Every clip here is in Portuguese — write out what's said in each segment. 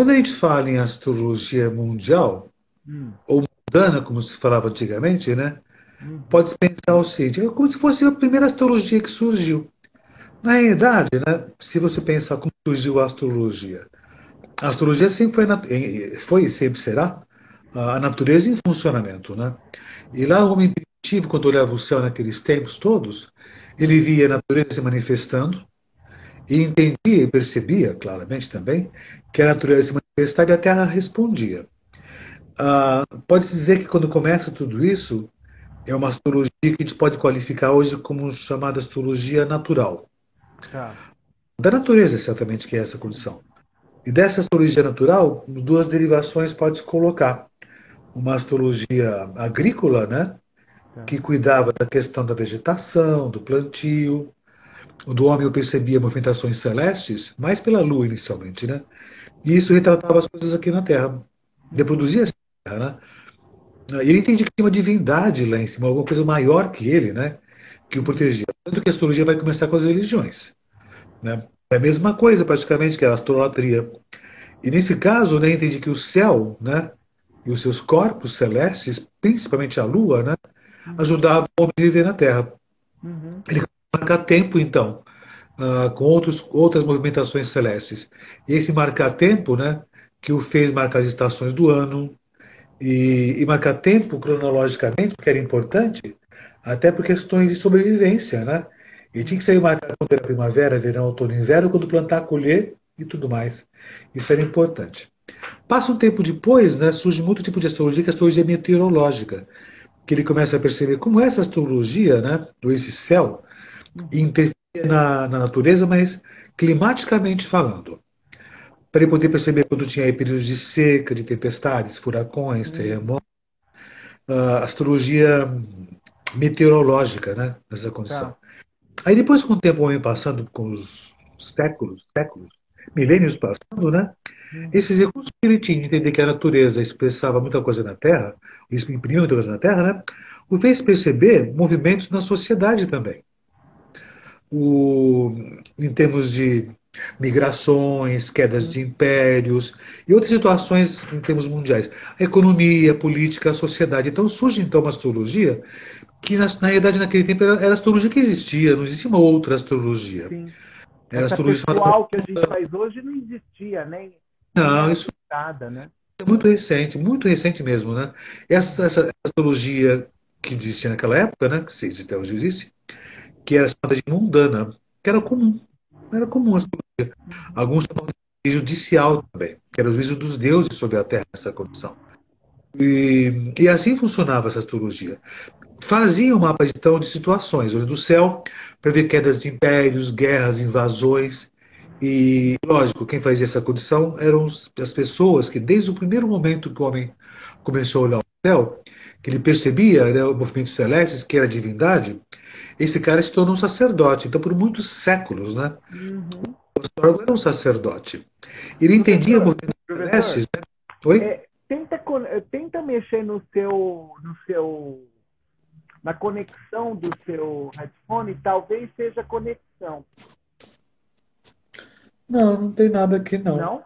Quando a gente fala em astrologia mundial, Hum, ou mundana, como se falava antigamente, né? uhum, Pode-se pensar o seguinte, é como se fosse a primeira astrologia que surgiu. Na realidade, né, se você pensar como surgiu a astrologia sempre foi, foi e sempre será a natureza em funcionamento, né? E lá o homem primitivo, quando olhava o céu naqueles tempos todos, ele uhum, via a natureza se manifestando e entendia e percebia, claramente também, que a natureza se manifestava e a Terra respondia. Pode-se dizer que quando começa tudo isso, é uma astrologia que a gente pode qualificar hoje como chamada astrologia natural. tá. Da natureza, certamente, que é essa condição. E dessa astrologia natural, duas derivações pode-se colocar. Uma astrologia agrícola, né, Tá. que cuidava da questão da vegetação, do plantio. O do homem eu percebia movimentações celestes, mais pela lua inicialmente, né? E isso retratava as coisas aqui na Terra. Uhum, Reproduzia essa Terra, né? E ele entendia que tinha uma divindade lá em cima, alguma coisa maior que ele, né? Que o uhum, protegia. Tanto que a astrologia vai começar com as religiões, né? É a mesma coisa, praticamente, que a astrolatria. E nesse caso, né, entendi que o céu, né, e os seus corpos celestes, principalmente a Lua, né, uhum, ajudavam o homem a viver na Terra. uhum, Ele marca tempo, então, com outras movimentações celestes. E esse marcar tempo, né, que o fez marcar as estações do ano e marcar tempo cronologicamente, porque era importante, até por questões de sobrevivência, né? E tinha que uhum. sair marcado quando era primavera, verão, outono, inverno, quando plantar, colher e tudo mais. Isso era importante. Passa um tempo depois, né, surge muito tipo de astrologia, que é a astrologia meteorológica, que ele começa a perceber como essa astrologia, né, ou esse céu, Uhum. interfere na natureza, mas climaticamente falando. Para ele poder perceber quando tinha aí períodos de seca, de tempestades, furacões, Uhum. terremotos, astrologia meteorológica, né, nessa Tá. condição. Aí depois, com o tempo, o homem passando, com os séculos, milênios passando, né, Uhum. esses recursos que ele tinha de entender que a natureza expressava muita coisa na Terra, imprimia muita coisa na Terra, né, o fez perceber movimentos na sociedade também. O, em termos de migrações, quedas Uhum. de impérios e outras situações em termos mundiais. A economia, a política, a sociedade. Então surge então uma astrologia que na realidade naquele tempo era a astrologia que existia, não existia uma outra astrologia. Sim. Era a Essa astrologia chamada. pessoal que a gente faz hoje não existia, nem Não, era isso citada, né? é muito recente mesmo, né? Uhum. Essa astrologia que existia naquela época, né, que se até hoje existe, que era chamada de mundana, que era comum. Era comum. Uhum. Alguns chamavam de judicial também, que era o juízo dos deuses sobre a Terra nessa condição. E assim funcionava essa astrologia. Fazia um mapa então de situações, olhando do céu para ver quedas de impérios, guerras, invasões. E, lógico, quem fazia essa condição eram as pessoas que, desde o primeiro momento que o homem começou a olhar o céu, que ele percebia, né, o movimento celeste, que era a divindade, esse cara se tornou um sacerdote. Então, por muitos séculos, né, Uhum. o astrólogo era um sacerdote. Ele entendia Professor, movimentos professor, celestes, né? Oi? tenta mexer na conexão do seu headphone, talvez seja conexão. Não, não tem nada aqui não. Não?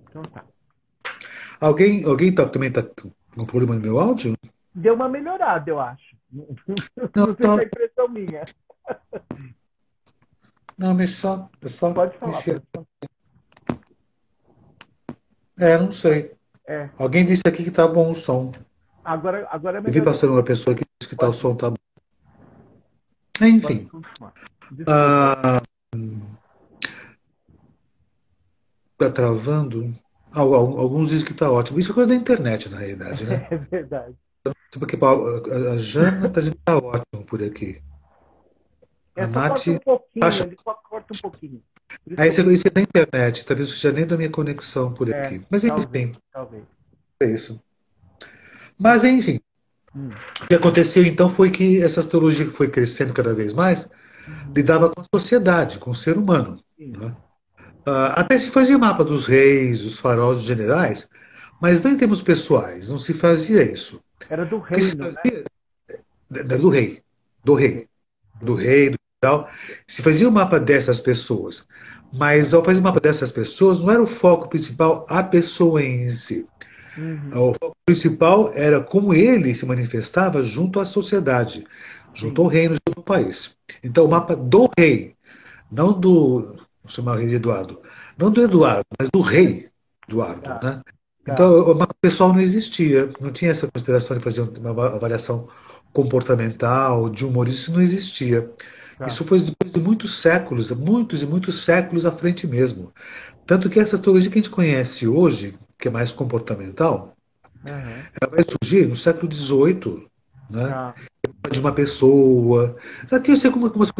Então tá. Alguém também está com problema no meu áudio? Deu uma melhorada, eu acho. Não, Não sei se só, é impressão minha. não, é só Pode falar, mexer. professor. Não sei. É, Alguém disse aqui que tá bom o som. agora Eu vi melhorou. passando uma pessoa que disse que tá, o Pode, som tá bom. pode Enfim, continuar. Desculpa. ah, tá travando. Alguns dizem que tá ótimo. Isso é coisa da internet, na realidade, né? É verdade. Porque a Jana tá dizendo que tá ótimo por aqui. A É só corta Nath um pouquinho, acha. ele só corta um pouquinho. Por isso Aí que eu isso é perguntei. da internet, talvez seja nem da minha conexão por É, aqui. Mas talvez, enfim, talvez. é isso. Hum, Mas enfim, hum, o que aconteceu então foi que essa astrologia que foi crescendo cada vez mais uhum, lidava com a sociedade, com o ser humano. sim. Né? Até se fazia mapa dos reis, dos faraós, dos generais, mas não em termos pessoais, não se fazia isso. Era do O que se reino, né? fazia do rei, do Do rei. rei, Do do rei. rei, geral, se fazia um mapa dessas pessoas. Mas ao fazer o mapa dessas pessoas, não era o foco principal a pessoa em si. Uhum. O foco principal era como ele se manifestava junto à sociedade, junto Sim, ao reino, junto ao país. Então, o sim. mapa do rei, não do, vou chamar o rei de Eduardo, não do Eduardo, mas do rei Eduardo, Tá, né? tá. Então, o mapa pessoal não existia, não tinha essa consideração de fazer uma avaliação comportamental, de humor, isso não existia. Tá. Isso foi depois de muitos séculos, muitos e muitos séculos à frente mesmo. Tanto que essa teologia que a gente conhece hoje, que é mais comportamental, Aham. ela vai surgir no século XVIII, né? Tá, De uma pessoa. Já tinha assim, algumas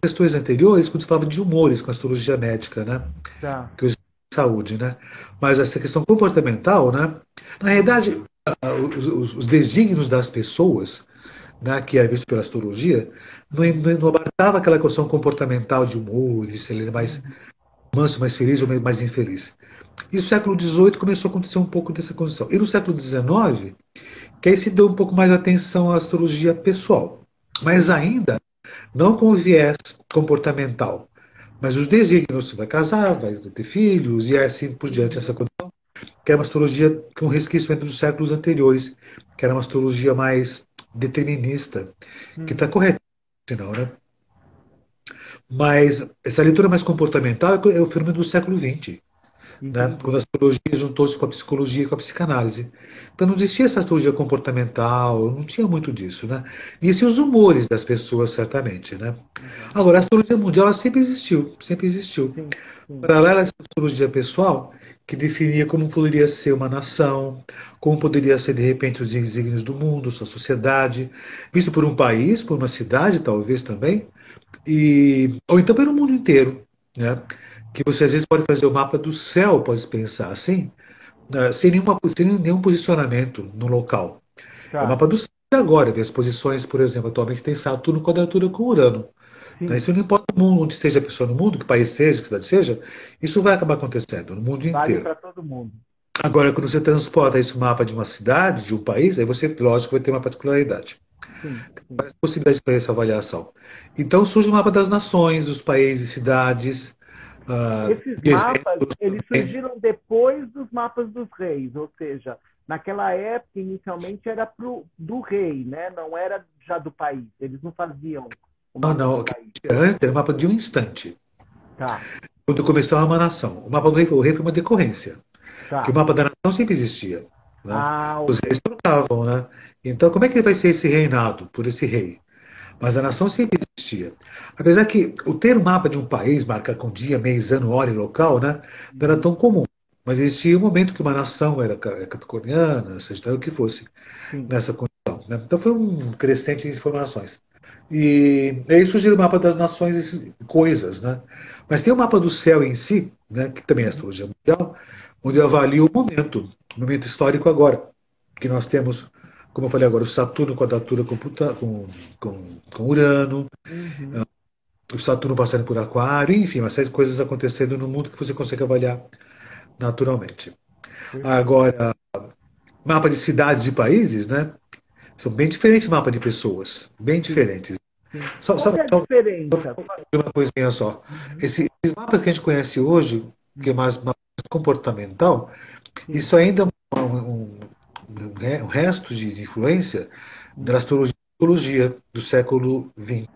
questões anteriores, quando se falava de humores com a astrologia médica, né? tá. Que hoje é saúde, né? Mas essa questão comportamental, né? Na realidade, os desígnios das pessoas, né, que era visto pela astrologia, não abarcava aquela questão comportamental de humores, se ele era mais Uhum. manso, mais feliz ou mais infeliz. E no século XVIII começou a acontecer um pouco dessa condição. E no século XIX, que aí se deu um pouco mais de atenção à astrologia pessoal. Mas Sim. ainda não com viés comportamental. Mas os desígnios, você vai casar, vai ter filhos, e assim por diante. Essa Uhum. condição, que é uma astrologia com resquício entre os séculos anteriores, que era uma astrologia mais determinista, que está Uhum. correta, sinal, né? Mas essa leitura mais comportamental é o fenômeno do século XX, né? Entendi. Quando a astrologia juntou-se com a psicologia e com a psicanálise. Então não existia essa astrologia comportamental, não tinha muito disso, né? E sim os humores das pessoas, certamente, né? Uhum. Agora, a astrologia mundial ela sempre existiu, sempre existiu. Sim, sim. Paralela a essa astrologia pessoal, que definia como poderia ser uma nação, como poderia ser, de repente, os desígnios do mundo, sua sociedade, visto por um país, por uma cidade, talvez também, ou então pelo mundo inteiro, né? Que você às vezes pode fazer o mapa do céu, pode pensar assim, né, sem nenhum posicionamento no local. É o Tá. mapa do céu de agora, ver as posições, por exemplo, atualmente tem Saturno quadratura com Urano. Né? Sim. Isso não importa o mundo, onde esteja a pessoa no mundo, que país seja, que cidade seja, isso vai acabar acontecendo no mundo Vale inteiro. para todo mundo. Agora, quando você transporta isso mapa de uma cidade, de um país, aí você, lógico, vai ter uma particularidade. Sim, sim. Várias possibilidades para essa avaliação. Então surge o mapa das nações, dos países, cidades, Esses de mapas, eventos eles também. surgiram depois dos mapas dos reis, ou seja, naquela época, inicialmente, era do rei, né? Não era já do país. Eles não faziam o Não, mapa do não, o que país. tinha antes era o mapa de um instante, Tá, quando começou uma nação. O mapa do rei, o rei foi uma decorrência, que o tá. mapa da nação sempre existia. Né? Ah, Os ok. reis trocavam, né? Então, como é que vai ser esse reinado por esse rei? Mas a nação sempre existia. Apesar que o ter um mapa de um país, marcar com dia, mês, ano, hora e local, né, não era Uhum. tão comum. Mas existia um momento que uma nação era capricorniana, seja o que fosse, Sim. nessa condição. Né? Então foi um crescente de informações. E aí surgiu o mapa das nações e coisas. Né? Mas tem o mapa do céu em si, né, que também é Uhum. astrologia mundial, onde eu Uhum. avalio o momento histórico agora, que nós temos, como eu falei agora, o Saturno quadratura com Urano, Uhum. o Saturno passando por Aquário, enfim, uma série de coisas acontecendo no mundo que você consegue avaliar naturalmente. Perfeito. Agora, mapa de cidades e países, né? São bem diferentes mapa de pessoas, bem Sim, diferentes. sim. Só, Qual só, que é a só diferença? uma coisinha só. Uhum. Esses mapas que a gente conhece hoje, que é Uhum. mais mapa comportamental, Sim. isso ainda é um resto de influência da Uhum. astrologia do século XX.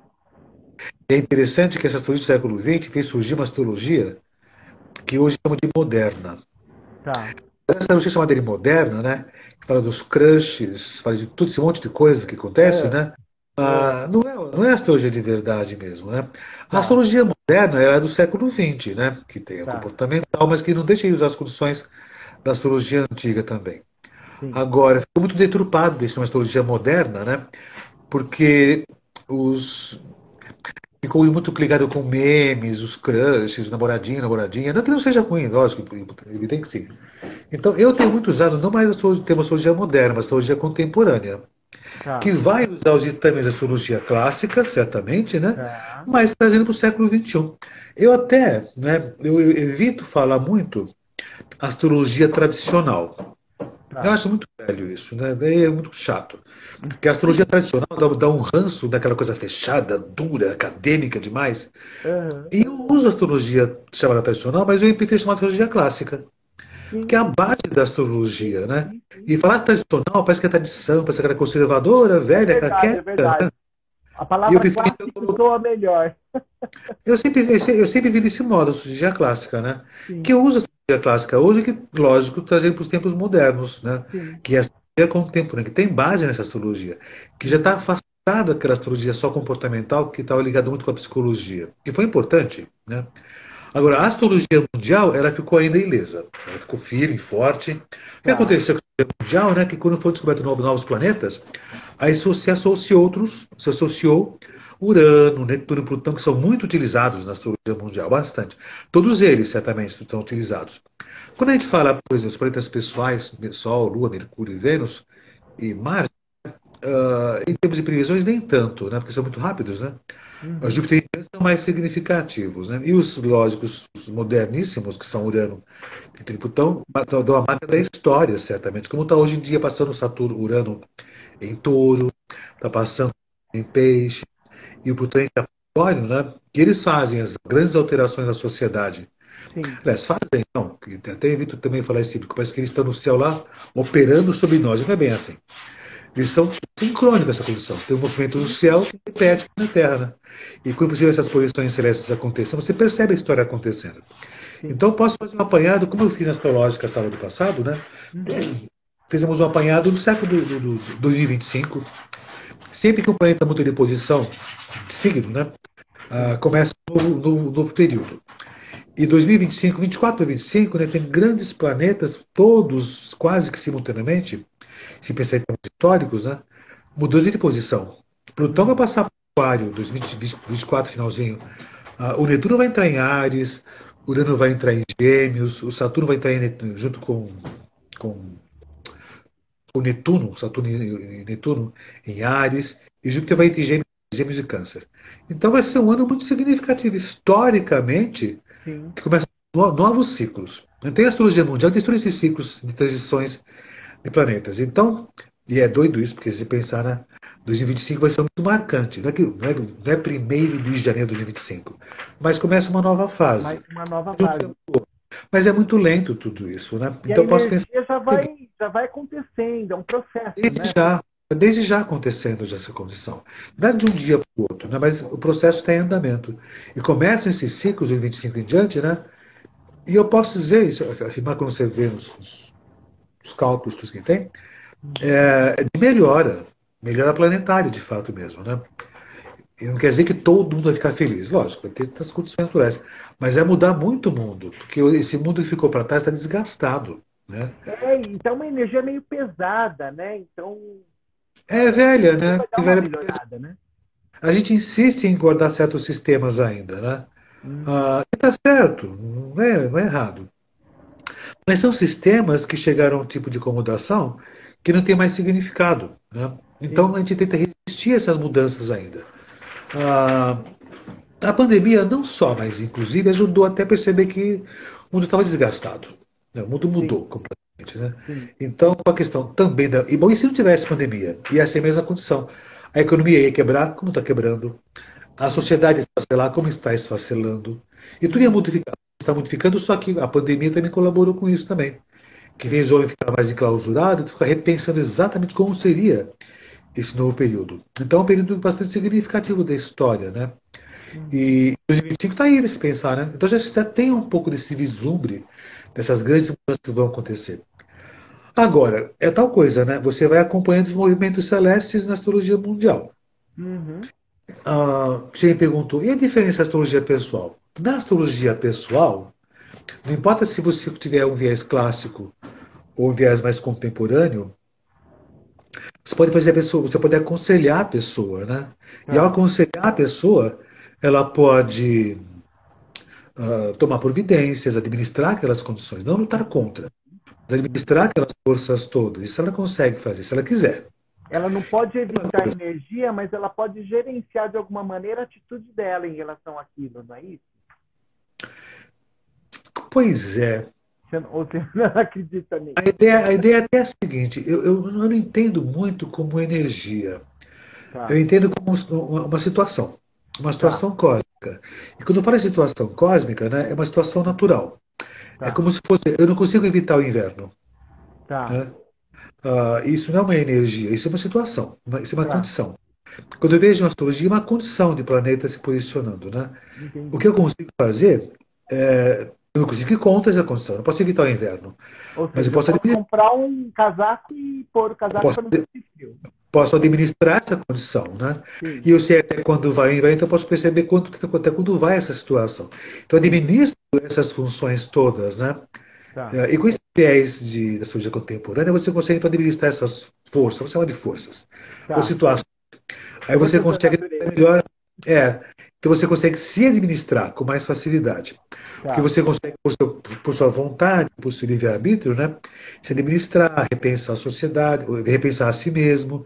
E é interessante que essa astrologia do século XX fez surgir uma astrologia que hoje chama de moderna. Tá. Essa astrologia chamada de moderna, né? Que fala dos crushes, fala de todo esse monte de coisa que acontece, É, né? é, Não é astrologia de verdade mesmo, né? A tá, astrologia moderna é do século XX, né? Que tem a tá. comportamental, mas que não deixa de usar as condições da astrologia antiga também. Sim. Agora, ficou muito deturpado deixar uma astrologia moderna, né? Porque os ficou muito ligado com memes, os crushes, namoradinho, namoradinha. Não que não seja ruim, lógico, evidente que sim. Então, eu tenho muito usado não mais a astrologia moderna, mas a astrologia contemporânea, que Tá, vai usar os ditames da astrologia clássica, certamente, né? tá, Mas trazendo para o século XXI. Eu até, né, eu evito falar muito astrologia tradicional, Eu Tá. acho muito velho isso, né? Daí é muito chato. Porque a astrologia tradicional dá um ranço daquela coisa fechada, dura, acadêmica demais. Aham. E eu uso a astrologia chamada tradicional, mas eu prefiro chamar de astrologia clássica, que é Sim, a base da sim, astrologia, né? sim, sim. E falar tradicional parece que é tradição, parece que é conservadora, É velha, verdade, caquética. é verdade. A E eu palavra prefiro então clássico soa melhor. eu sempre vi desse modo, a astrologia clássica, né? Que Sim, eu uso a astrologia clássica hoje, que, lógico, trazendo para os tempos modernos, né? sim. Que é a astrologia contemporânea, que tem base nessa astrologia, que já está Uhum. afastada daquela astrologia só comportamental, que estava ligada muito com a psicologia. E foi importante, né? Agora, a astrologia mundial, ela ficou ainda ilesa. Ela ficou firme, forte. O que Tá. aconteceu com a astrologia mundial, né? Que quando foram descobertos novos planetas, aí se associou Urano, Netuno e Plutão, que são muito utilizados na astrologia mundial, bastante. Todos eles, certamente, são utilizados. Quando a gente fala, por exemplo, dos planetas pessoais, Sol, Lua, Mercúrio e Vênus, e Marte, em termos de previsões, nem tanto, né? Porque são muito rápidos, né? Os Uhum. jupiterianos são mais significativos, né? E os lógicos, os moderníssimos, que são Urano e Plutão, dão a marca da história, certamente. Como está hoje em dia passando Saturno, Urano em Touro, está passando em Peixe, e o Plutão em Capricórnio, né? Que eles fazem as grandes alterações na sociedade. Sim. Aliás, fazem, não, que até evito também falar isso, porque parece que eles estão no céu lá operando sobre nós, e não é bem assim. Eles são sincrônicos essa condição. Tem um movimento no Sim, céu que repete na Terra, né? E quando você vê essas posições celestes acontecendo, você percebe a história acontecendo. sim. Então, eu posso fazer um apanhado, como eu fiz na astrológica sábado passado, né? Uhum. Fizemos um apanhado do século do 2025. Sempre que um planeta muda de posição, signo, né? Sim. Começa um novo período. E 2025, 24 para 25, né, tem grandes planetas, todos quase que simultaneamente, se pensar em termos históricos, né, mudando de posição. Plutão vai Uhum. passar para o Aquário, 2024, finalzinho. O Netuno vai entrar em Áries, o Urano vai entrar em Gêmeos, o Saturno vai entrar junto com o Netuno, Saturno e Netuno em Áries, e Júpiter vai Sim. entrar em Gêmeos e Câncer. Então vai ser um ano muito significativo. Historicamente, Sim. que começam novos ciclos. Tem a astrologia mundial, tem todos esses ciclos de transições de planetas. Então, e é doido isso, porque se pensar na 2025 vai ser muito marcante. Não é 1º de janeiro de 2025, mas começa uma nova fase. Mais uma nova fase. Mas é muito lento tudo isso, né? E a Então eu posso pensar energia já vai acontecendo, é um processo, desde né? já, desde já acontecendo já essa condição. Não é de um dia para o outro, né? Mas o processo está em andamento. E começam esses ciclos de 25 em diante, né? E eu posso dizer isso, afirmar quando você vê os cálculos que tem, Uhum. é de melhora planetária de fato mesmo, né? E não quer dizer que todo mundo vai ficar feliz, lógico, vai ter as condições naturais, mas é mudar muito o mundo, porque esse mundo que ficou para trás está desgastado, né? Então uma energia meio pesada, né? Então É velha, ele né? vai dar E uma velha, melhorada, né? a gente insiste em guardar certos sistemas ainda, né? Uhum. E tá certo, não é errado. Mas são sistemas que chegaram a um tipo de acomodação que não tem mais significado, né? Então Sim, a gente tenta resistir a essas mudanças ainda. Ah, a pandemia não só, mas inclusive ajudou até a perceber que o mundo estava desgastado, né? O mundo sim, mudou completamente, né? sim. Então, a questão também da. E bom, e se não tivesse pandemia? Ia ser a mesma condição. A economia ia quebrar, como está quebrando. A Sim. sociedade ia esfacelar, como está esfacelando. E tudo ia Uhum. modificar. Está modificando, só que a pandemia também colaborou com isso também. Que Sim. fez o homem ficar mais enclausurado, ficar repensando exatamente como seria esse novo período. Então, é um período bastante significativo da história, né? Uhum. E 2025 está aí, se pensar, né? Então já tem um pouco desse vislumbre dessas grandes mudanças que vão acontecer. Agora, é tal coisa, né? Você vai acompanhando os movimentos celestes na astrologia mundial. Uhum. Você me perguntou, e a diferença da astrologia pessoal? Na astrologia pessoal, não importa se você tiver um viés clássico ou um viés mais contemporâneo, você pode fazer a pessoa, você pode aconselhar a pessoa, né? E ao Tá. aconselhar a pessoa, ela pode tomar providências, administrar aquelas condições, não lutar Uhum. contra, mas Uhum. administrar aquelas forças todas. Isso ela consegue fazer, se ela quiser. Ela não pode evitar a energia, mas ela pode gerenciar de alguma maneira a atitude dela em relação àquilo, não é isso? Pois é. Ou você não acredita nisso? A ideia é até a seguinte: eu não entendo muito como energia. Eu Tá, entendo como uma tá, situação cósmica. E quando eu falo em situação cósmica, né, é uma situação natural. É tá, como se fosse. Eu não consigo evitar o inverno. tá, Né? Isso não é uma energia, isso é uma situação, isso é uma tá. condição. Quando eu vejo em astrologia, é uma condição de planeta se posicionando. Né? O que Entendi. eu consigo fazer eu não consigo ir contra essa condição, eu não posso evitar o inverno, Ou mas eu seja, eu posso posso administrar, comprar um casaco e pôr o eu casaco posso, para não sentir frio. posso administrar essa condição. Né? Sim, E eu sei até quando vai o inverno, então eu posso perceber até quando vai essa situação. Então eu sim, administro essas funções todas. Né? tá, E com esses viés da astrologia contemporânea, você consegue então administrar essas forças, vamos chamar de forças, ou tá. situações. Aí você Forças da consegue natureza. melhor. É, então você consegue se administrar com mais facilidade. Porque Tá, você consegue, por sua vontade, por seu livre-arbítrio, né, se administrar, repensar a sociedade, repensar a si mesmo.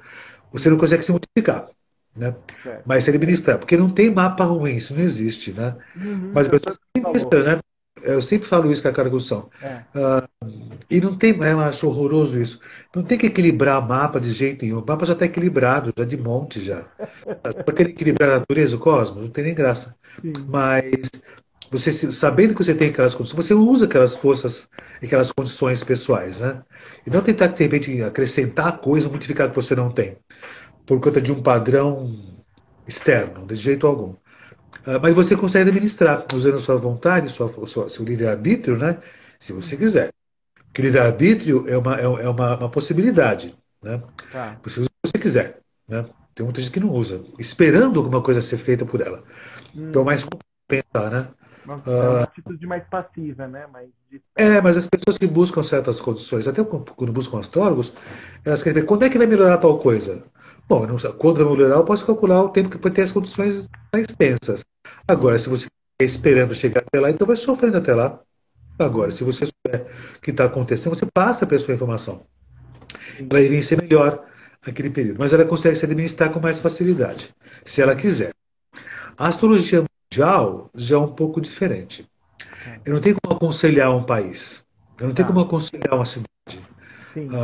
Você não sim, consegue se modificar, né? certo. Mas se administrar, porque não tem mapa ruim, isso não existe, né? Uhum, Mas a foi o pessoa que se você falou. administra, né? Eu sempre falo isso com a Cargução. É, E não tem, eu acho horroroso isso. Não tem que equilibrar mapa de jeito nenhum. O mapa já está equilibrado, já de monte já. Para querer equilibrar a natureza, o cosmos, não tem nem graça. sim, Mas você sabendo que você tem aquelas condições, você usa aquelas forças, aquelas condições pessoais, né? E não tentar, de repente, acrescentar coisa, modificar o que você não tem, por conta de um padrão externo, de jeito algum. Mas você consegue administrar, usando a sua vontade, seu livre-arbítrio, né? Se você uhum, quiser. Porque livre-arbítrio é uma possibilidade, né? tá. Você usa o que você quiser, né? Tem muita gente que não usa, esperando alguma coisa ser feita por ela. Então é mais Uhum. pensar, né? É uma atitude mais passiva, né? Mais de espera. Mas as pessoas que buscam certas condições, até quando buscam astrólogos, elas querem ver quando é que vai melhorar tal coisa. Bom, não sei, quando vai melhorar, eu posso calcular o tempo que pode ter as condições mais tensas. Agora, Sim, se você está esperando chegar até lá, então vai sofrendo até lá. Agora, uhum, se você souber o que está acontecendo, você passa a pessoa a informação. sim, Ela vai vencer melhor aquele período. Mas ela consegue se administrar com mais facilidade, se ela uhum, quiser. A astrologia mundial já é um pouco diferente. tá, Eu não tenho como aconselhar um país. Eu não tenho como tá, aconselhar uma cidade. sim,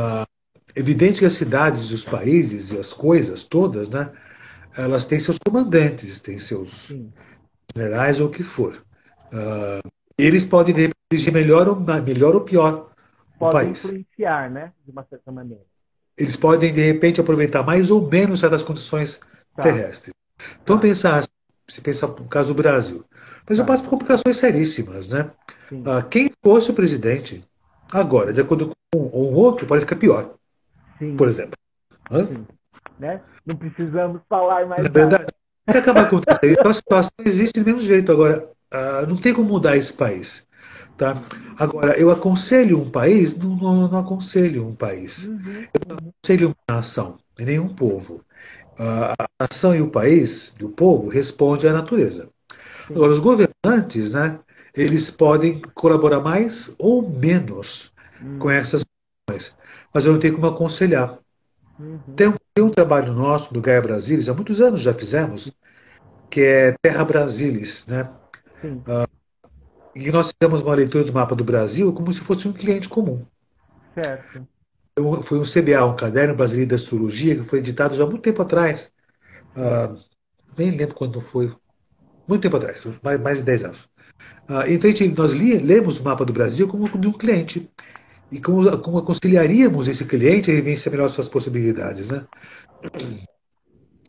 Evidente que as cidades, os países e as coisas todas, né, elas têm seus comandantes, têm seus sim. generais ou o que for. Eles podem dirigir melhor ou pior o Podem país. influenciar, né? De uma certa maneira. Eles podem, de repente, aproveitar mais ou menos certas condições Tá, terrestres. Então, tá, se pensar no caso do Brasil. Mas eu tá, passo por complicações seríssimas, né? sim, Quem fosse o presidente, agora, de acordo com um ou outro, pode ficar pior, sim, por exemplo. Hã? sim. Né? Não precisamos falar Na mais verdade, nada. o que acaba acontecendo? Então a situação existe do mesmo jeito. Agora, não tem como mudar esse país. Tá? Sim. Agora, eu aconselho um país? Não aconselho um país. Uhum, uhum, Aconselho uma nação, e nenhum povo. A nação e o país, e o povo, responde à natureza. Agora, sim. os governantes, né, eles podem colaborar mais ou menos com Uhum, essas questões, mas eu não tenho como aconselhar. uhum, Tem um trabalho nosso do Gaia Brasilis, há muitos anos já fizemos, que é Terra Brasilis, né? sim, E nós fizemos uma leitura do mapa do Brasil como se fosse um cliente comum. certo. Então, foi um CBA, um Caderno Brasileiro de Astrologia, que foi editado já há muito tempo atrás. Sim. Ah, nem lembro quando foi. Muito tempo atrás, mais de 10 anos. Então, nós lemos o mapa do Brasil como de um cliente. E como aconselharíamos esse cliente a vivenciar melhor suas possibilidades. Né?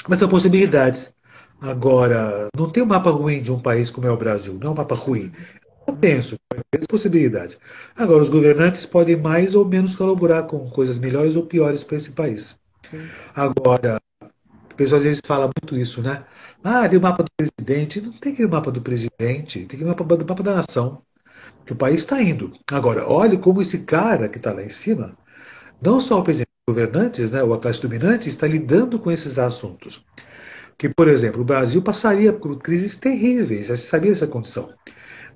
Mas são possibilidades. Agora, não tem um mapa ruim de um país como é o Brasil. Não é um mapa ruim. Uhum, Eu uhum, penso, tem várias possibilidades. Agora, os governantes podem mais ou menos colaborar com coisas melhores ou piores para esse país. sim. Agora, a pessoa às vezes fala muito isso, né? Tem o mapa do presidente. Não tem que ir o mapa do presidente, tem que ir o mapa da nação. Que o país está indo. Agora, olhe como esse cara que está lá em cima, não só o presidente, os governantes, né, ou a classe dominante, está lidando com esses assuntos. Que, por exemplo, o Brasil passaria por crises terríveis, já se sabia dessa condição.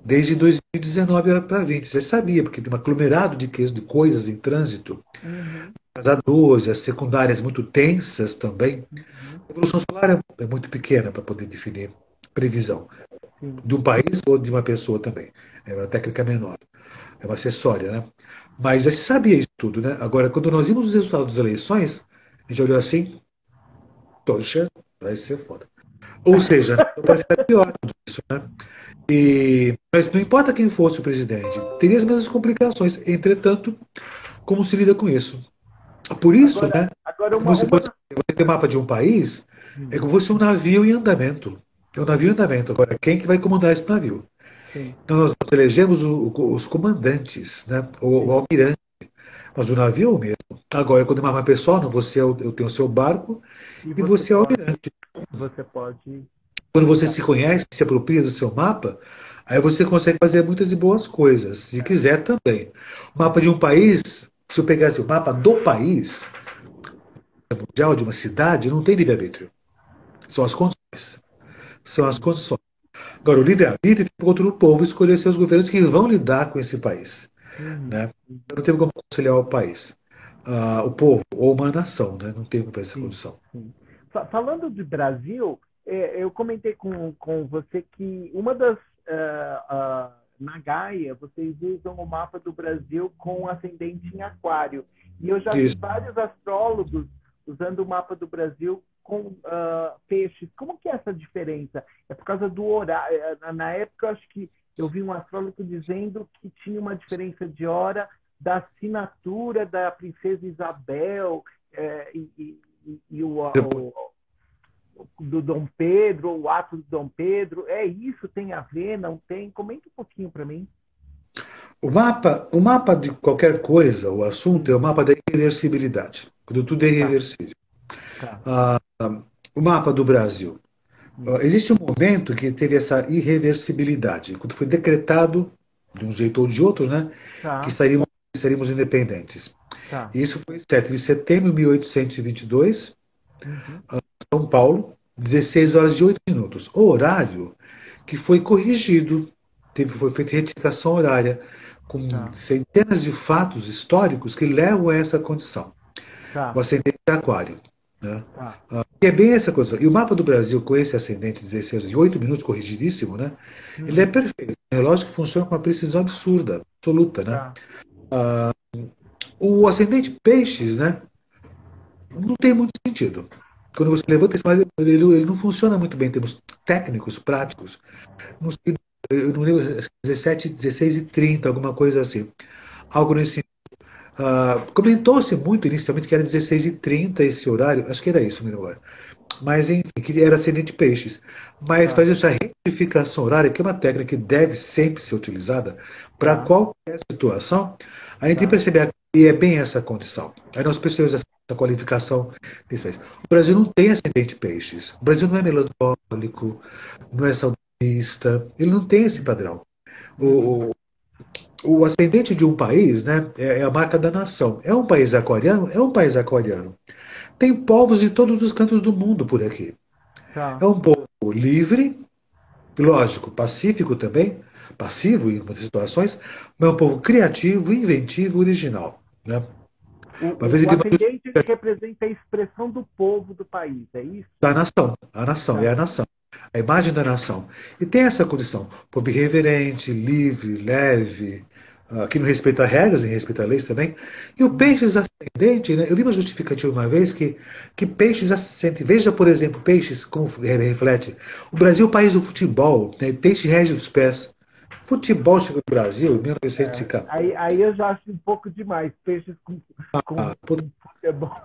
Desde 2019 para 20, você sabia, porque tem um aglomerado de coisas em trânsito. Uhum, As A12, as secundárias muito tensas também. uhum, A evolução solar é muito pequena para poder definir previsão sim. de um país ou de uma pessoa também. É uma técnica menor. é uma acessória, né? Mas já se sabia isso tudo, né? Agora, quando nós vimos os resultados das eleições, a gente olhou assim, poxa, vai ser foda. Ou seja, vai ficar pior tudo isso, né? Mas não importa quem fosse o presidente, teria as mesmas complicações. Entretanto, como se lida com isso? Por isso, né? Agora Você pode ter mapa de um país, é como se fosse um navio em andamento. É um navio em andamento. Agora, quem que vai comandar esse navio? Sim. Então, nós elegemos os comandantes, né? O almirante. Mas o navio é o mesmo. Agora, quando é mapa pessoal, não, eu tenho o seu barco e você é o almirante. Você pode. Quando você se conhece, se apropria do seu mapa, aí você consegue fazer muitas e boas coisas, se quiser também. O mapa de um país, se eu pegasse o mapa do país, mundial, de uma cidade, não tem livre-arbítrio. São as condições. São as condições. Agora, o livre-arbítrio fica contra o povo escolher seus governos que vão lidar com esse país. Né? Não tem como conciliar o país, o povo, ou uma nação, né? Não tem como fazer essa condição. Sim. Falando de Brasil, eu comentei com você que uma das. Na Gaia, vocês usam o mapa do Brasil com ascendente em Aquário. E eu já vi vários astrólogos usando o mapa do Brasil com peixes. Como que é essa diferença? É por causa do horário? Na época, eu acho que eu vi um astrólogo dizendo que tinha uma diferença de hora da assinatura da princesa Isabel e do Dom Pedro, o ato do Dom Pedro. É isso? Tem a ver? Não tem? Comenta um pouquinho para mim. O mapa de qualquer coisa, o assunto, é o mapa da irreversibilidade. Quando tudo é irreversível. O mapa do Brasil. Existe um momento que teve essa irreversibilidade, quando foi decretado, de um jeito ou de outro, né, que estaríamos independentes. E isso foi 7 de setembro de 1822, São Paulo, 16 horas e 8 minutos. O horário que foi corrigido, foi feita retificação horária, com centenas de fatos históricos que levam a essa condição. O ascendente de Aquário. Né? E é bem essa coisa. E o mapa do Brasil, com esse ascendente de 16 e 8 minutos, corrigidíssimo, né? Ele é perfeito. O relógio que funciona com uma precisão absurda, absoluta. Né? O ascendente Peixes, né? Não tem muito sentido. Quando você levanta esse mapa, ele não funciona muito bem em termos técnicos, práticos. Eu não lembro, 17, 16 e 30, alguma coisa assim. Algo nesse comentou-se muito inicialmente que era 16 e 30 esse horário, acho que era isso, melhor. Mas enfim, que era ascendente Peixes. Mas fazer essa retificação horária, que é uma técnica que deve sempre ser utilizada para qualquer situação, a gente percebe que é bem essa condição. Aí nós percebemos essa qualificação desse país. O Brasil não tem ascendente Peixes. O Brasil não é melancólico, não é saudista, ele não tem esse padrão. O ascendente de um país, né, é a marca da nação. É um país aquariano? É um país aquariano. Tem povos de todos os cantos do mundo por aqui. É um povo livre, lógico, pacífico também, passivo em muitas situações, mas é um povo criativo, inventivo, original. Né? O ascendente representa a expressão do povo do país, é isso? Da nação. A nação, é a nação. A imagem da nação. E tem essa condição. Povo irreverente, livre, leve, que não respeita regras e respeita leis também. E o peixes ascendente, né? Eu vi uma justificativa uma vez que peixes ascendente. Veja, por exemplo, peixes, como reflete. O Brasil é o país do futebol, né? Peixe rege os pés. Futebol chegou no Brasil em 1900. Aí eu já acho um pouco demais. Peixes com futebol.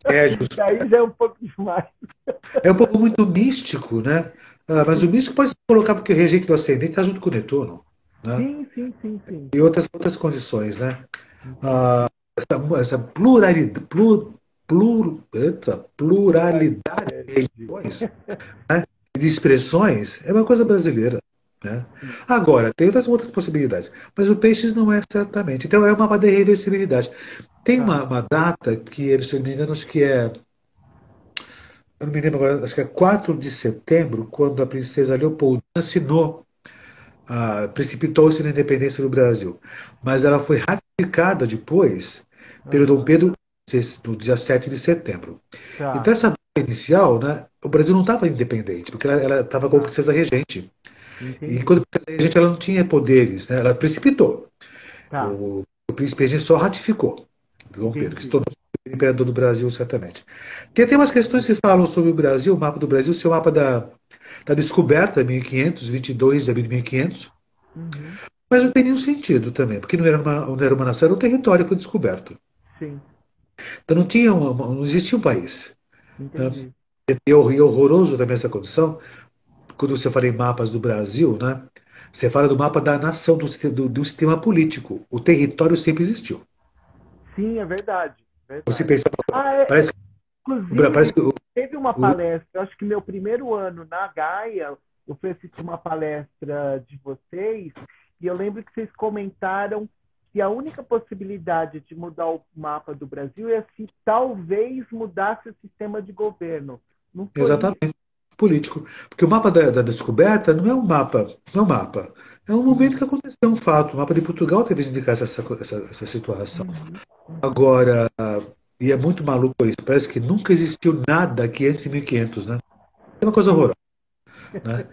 Aí já é um pouco demais. É um pouco muito místico, né? Mas o místico pode se colocar porque o regente do ascendente está junto com o Netuno. Né? Sim. E outras condições, né? Essa pluralidade de religiões, né? De expressões é uma coisa brasileira. Né? Agora, tem outras possibilidades, mas o peixes não é certamente. Então é uma de reversibilidade. Tem uma data que, se eu não me engano, acho que é. Eu não me lembro agora, acho que é 4 de setembro, quando a princesa Leopoldina assinou, precipitou-se na independência do Brasil. Mas ela foi ratificada depois pelo Dom Pedro no dia 7 de setembro. Então essa data inicial, né, o Brasil não estava independente, porque ela estava como princesa regente. E Entendi. quando a gente ela não tinha poderes, né? Ela precipitou. Tá, O príncipe regente só ratificou Dom Pedro, que se entendi. tornou o imperador do Brasil, certamente. Tem até umas questões que falam sobre o Brasil, o mapa do Brasil, ser o mapa da descoberta, 1500, 22 de abril de 1500, Uhum. mas não tem nenhum sentido também, porque não era uma nação, era um território que foi descoberto. Sim, Então não existia um país. Né? entendi. E horroroso também essa condição, quando você fala em mapas do Brasil, né? Você fala do mapa da nação, do sistema político. O território sempre existiu. Sim, é verdade, Você verdade. pensa, Ah, parece, parece inclusive, que teve uma o- palestra, eu acho que meu primeiro ano na Gaia, eu fui assistir uma palestra de vocês, e eu lembro que vocês comentaram que a única possibilidade de mudar o mapa do Brasil é se talvez mudasse o sistema de governo. Não foi isso? exatamente, político. Porque o mapa da descoberta não é um mapa, não é um mapa. É um momento que Uhum, aconteceu um fato. O mapa de Portugal talvez indicasse essa situação. uhum, uhum. Agora, e é muito maluco isso, parece que nunca existiu nada aqui antes de 1500, né? É uma coisa Sim. horrorosa, né?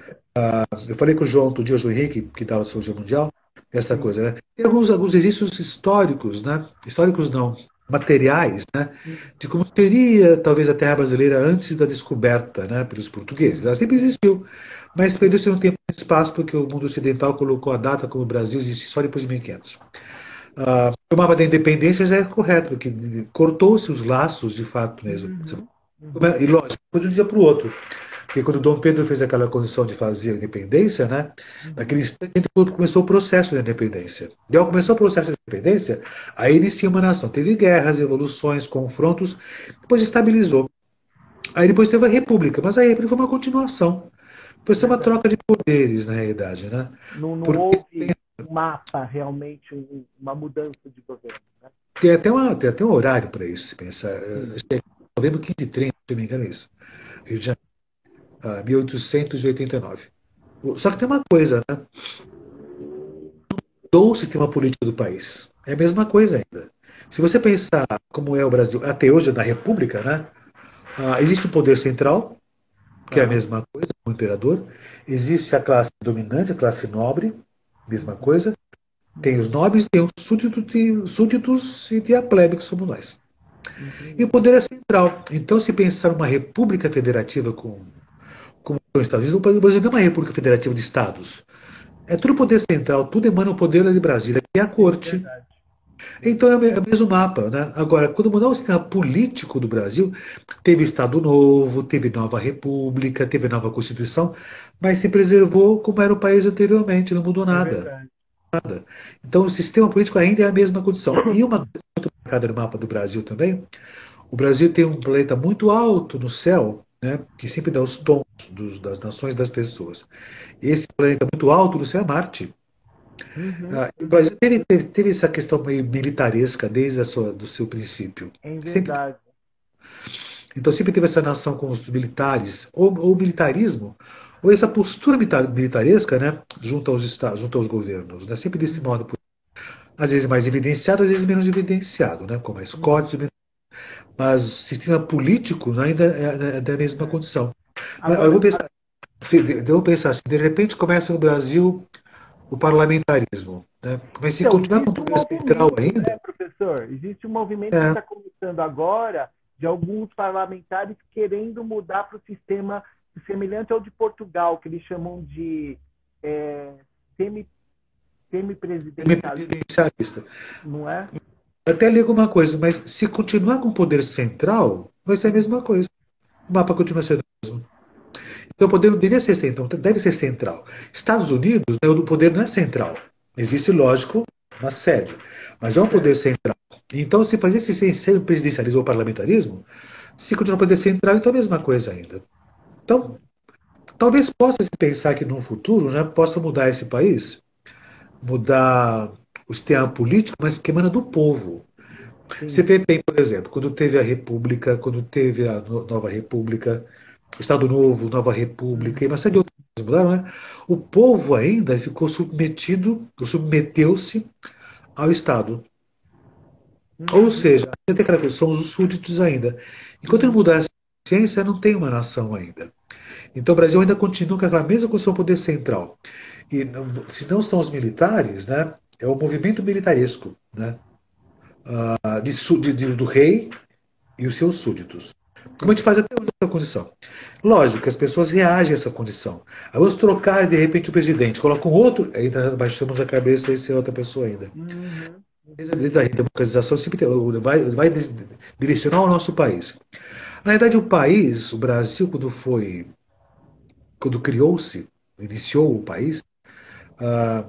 Eu falei com o João outro dia, o João Henrique, que dá a Sociologia Mundial, essa Sim. coisa, né? Tem alguns registros históricos, né? Históricos não, materiais, né? De como seria talvez a terra brasileira antes da descoberta, né? Pelos portugueses. Ela Uhum, sempre existiu, mas sim. perdeu-se um tempo e espaço porque o mundo ocidental colocou a data como o Brasil existe só depois de 1500. O mapa da independência já é correto, porque cortou-se os laços de fato mesmo. Uhum, uhum. E lógico, foi de um dia para o outro. Porque quando Dom Pedro fez aquela condição de fazer a independência, né, Uhum. naquele instante começou o processo da independência. E ao começar o processo da independência, aí inicia uma nação. Teve guerras, revoluções, confrontos, depois estabilizou. Aí depois teve a República, mas a República foi uma continuação. Foi só uma Verdade. troca de poderes, na realidade, né? Não Porque houve um mapa realmente, uma mudança de governo, né? tem até um horário para isso, se pensar. Sim. Acho que é novembro 15 e 30, se não me engano, é isso. Rio de Janeiro, 1889. Só que tem uma coisa, né? Mudou o sistema político do país. É a mesma coisa ainda. Se você pensar como é o Brasil até hoje na República, né? Existe o poder central, que é a Tá. mesma coisa, o imperador. Existe a classe dominante, a classe nobre, mesma Uhum, coisa. Tem os uhum. nobres, tem os súditos e tem a plebe, que somos nós. E o Entendi. poder é central. Então, se pensar numa república federativa como os Estados Unidos, o Brasil não é uma república federativa de estados. É tudo poder central, tudo emana o poder de Brasília, que é a Sim, corte. verdade. Então Verdade. é o mesmo mapa, né? Agora, quando mudar o sistema político do Brasil, teve Estado Novo, teve nova República, teve nova Constituição, mas se preservou como era o país anteriormente, não mudou É nada. verdade. Então o sistema político ainda é a mesma condição. E uma coisa muito marcada no mapa do Brasil também, o Brasil tem um planeta muito alto no céu, né? Que sempre dá os tons das nações das pessoas. Esse planeta muito alto no céu é Marte. Uhum, O uhum. Brasil teve essa questão meio militaresca desde do seu princípio. É Sempre, verdade. então sempre teve essa nação com os militares, ou militarismo, ou essa postura militaresca, né, junto aos estados, junto aos governos, né, sempre desse Uhum, modo, às vezes mais evidenciado, às vezes menos evidenciado, né, como a uhum. Escócia, mas o sistema político, né, ainda é da mesma É. condição. Mas eu Agora, vou pensar, eu vou pensar assim, de repente começa no Brasil o parlamentarismo, né, mas se então, continuar com o existe um poder central movimento, né, ainda, professor? Existe um movimento que é, está começando agora de alguns parlamentares querendo mudar para o sistema semelhante ao de Portugal, que eles chamam de é, semi, semipresidencialismo, presidencialista. não é? Até ligo uma coisa, mas se continuar com o poder central, vai ser a Uhum. mesma coisa. O mapa continua sendo o mesmo. Então o poder não deveria ser central, deve ser central. Estados Unidos, né, o poder não é central. Existe, lógico, uma sede, mas é um poder Certo. central. Então, se fazer esse presidencialismo ou parlamentarismo, se continuar com o poder central, então é a mesma coisa ainda. Então, talvez possa se pensar que no futuro, né, possa mudar esse país, mudar o sistema político, mas que emana do povo. Você Sim. vê bem, por exemplo, quando teve a República, quando teve a Nova República, Estado Novo, Nova República, e uma Uhum. série de outras coisas mudaram, né? O povo ainda ficou submetido, submeteu-se ao Estado. Ou Uhum. seja, tem aquela coisa, são os súditos ainda. Enquanto não Uhum. mudar essa consciência, não tem uma nação ainda. Então o Brasil ainda continua com aquela mesma condição do poder central. E se não são os militares, né, é o movimento militaresco, né, do rei e os seus súditos. Como a gente faz até hoje nessa condição. Lógico que as pessoas reagem a essa condição. Aí vamos trocar de repente o presidente, coloca um outro, ainda baixamos a cabeça e ser outra pessoa ainda. Uhum. Desde a democratização sempre vai direcionar o nosso país. Na verdade, o país, o Brasil, quando criou-se, iniciou o país, ah,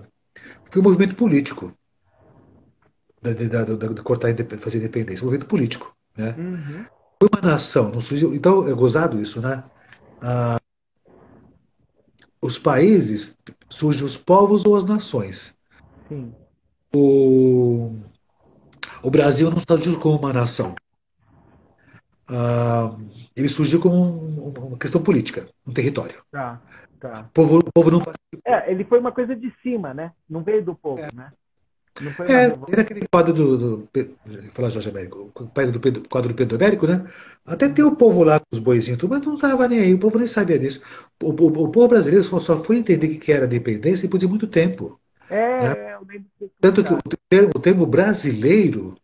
foi um movimento político de cortar, fazer independência, um movimento político, né? Uhum. Foi uma nação, não surgiu, então é gozado isso, né? Os países surgem os povos ou as nações. Sim. O, o Brasil não surgiu como uma nação. Ah, ele surgiu como uma questão política, um território. Tá, tá. O povo não É, ele foi uma coisa de cima, né? Não veio do povo, né? Não foi uma era revolução. aquele quadro falar Jorge Américo, o quadro do Pedro Américo, né? Até tem o povo lá com os boizinhos, tudo, mas não estava nem aí, o povo nem sabia disso. O povo brasileiro só foi entender o que era dependência depois de muito tempo, né? É, eu lembro que vocês Tanto que comentaram. o termo brasileiro,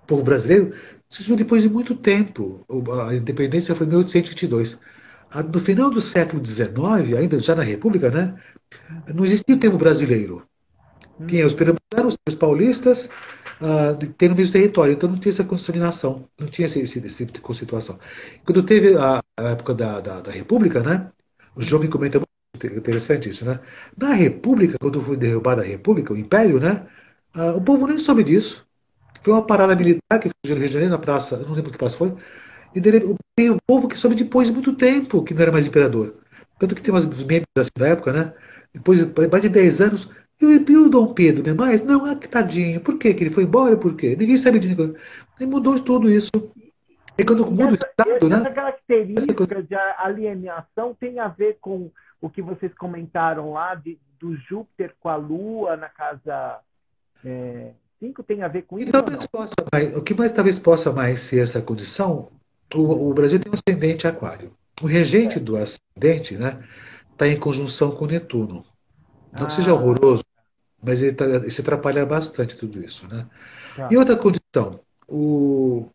povo brasileiro, surgiu depois de muito tempo. A independência foi em 1822. No final do século XIX, ainda já na República, né? Não existia o termo brasileiro. Tinha os Uhum. pernambucanos, os paulistas, tendo o mesmo território, então não tinha essa condição de nação, não tinha esse tipo de conceituação. Quando teve a época da República, né? O João me Uhum. comenta muito interessante isso, né? Na República, quando foi derrubada a República, o Império, né? O povo nem soube disso. Foi uma parada militar que surgiu no Rio de Janeiro, na praça, eu não lembro que praça foi, e tem o povo que soube depois de muito tempo que não era mais imperador. Tanto que tem uns membros assim da época, né? Depois, mais de 10 anos, e o Dom Pedro, não é mais? Não, que tadinho. Por quê? Que ele foi embora? Por quê? Ninguém sabe disso. E mudou tudo isso. E quando E muda o Estado, né? essa Essa coisa. característica de alienação tem a ver com o que vocês comentaram lá do Júpiter com a Lua na casa 5? Tem a ver com E isso ou talvez não? possa mais, o que mais talvez possa mais ser essa condição, o Brasil tem um ascendente aquário. O regente É. do ascendente, né, está em conjunção com Netuno. Não que seja Ah, horroroso, mas ele se atrapalha bastante tudo isso, né? E tá. outra condição, o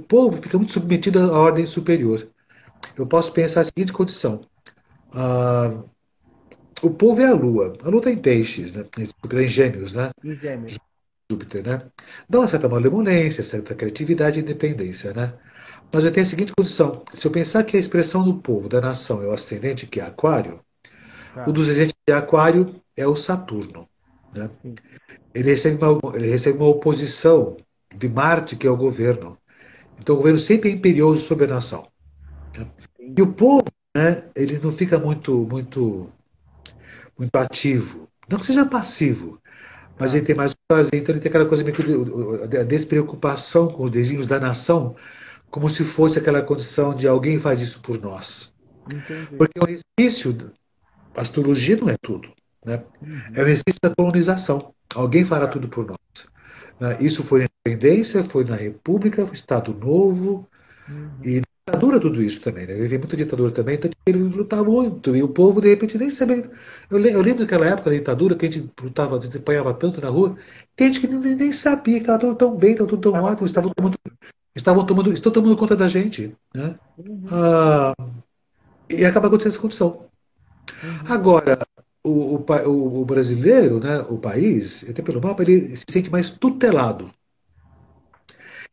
povo fica muito submetido à ordem superior. Eu posso pensar a seguinte condição: ah, o povo é a Lua. A Lua está em peixes, né? Está em gêmeos, né? Em Gêmeos. Júpiter, né? Dá uma certa malemolência, certa criatividade e independência, né? Mas eu tenho a seguinte condição: se eu pensar que a expressão do povo, da nação, é o ascendente, que é Aquário, o Tá. dos regentes de Aquário é o Saturno, né? Sim. Ele recebe uma oposição de Marte, que é o governo. Então o governo sempre é imperioso sobre a nação. Né? E o Entendi. povo, né, ele não fica muito ativo. Não que seja passivo, mas ele Tá. tem mais o que fazer. Então ele tem aquela coisa meio que a despreocupação com os desígnios da nação, como se fosse aquela condição de alguém faz isso por nós. Entendi. Porque o resquício, a astrologia não é tudo. Né? É o Uhum. resquício da colonização. Alguém fará Tá. tudo por nós. Né? Isso foi na independência, foi na República, foi Estado Novo, Uhum. e na ditadura tudo isso também. Né? Vivi muita ditadura também, então ele lutava muito. E o povo, de repente, nem sabia. Eu lembro daquela época da ditadura que a gente lutava, a gente apanhava tanto na rua, tem gente que nem sabia que estava tudo tão bem, estava tudo tão Tava ótimo, acontecendo. estão tomando conta da gente. Né? Uhum. Ah, e acaba acontecendo essa condição. Uhum. Agora, o brasileiro, né, o país, até pelo mapa, ele se sente mais tutelado.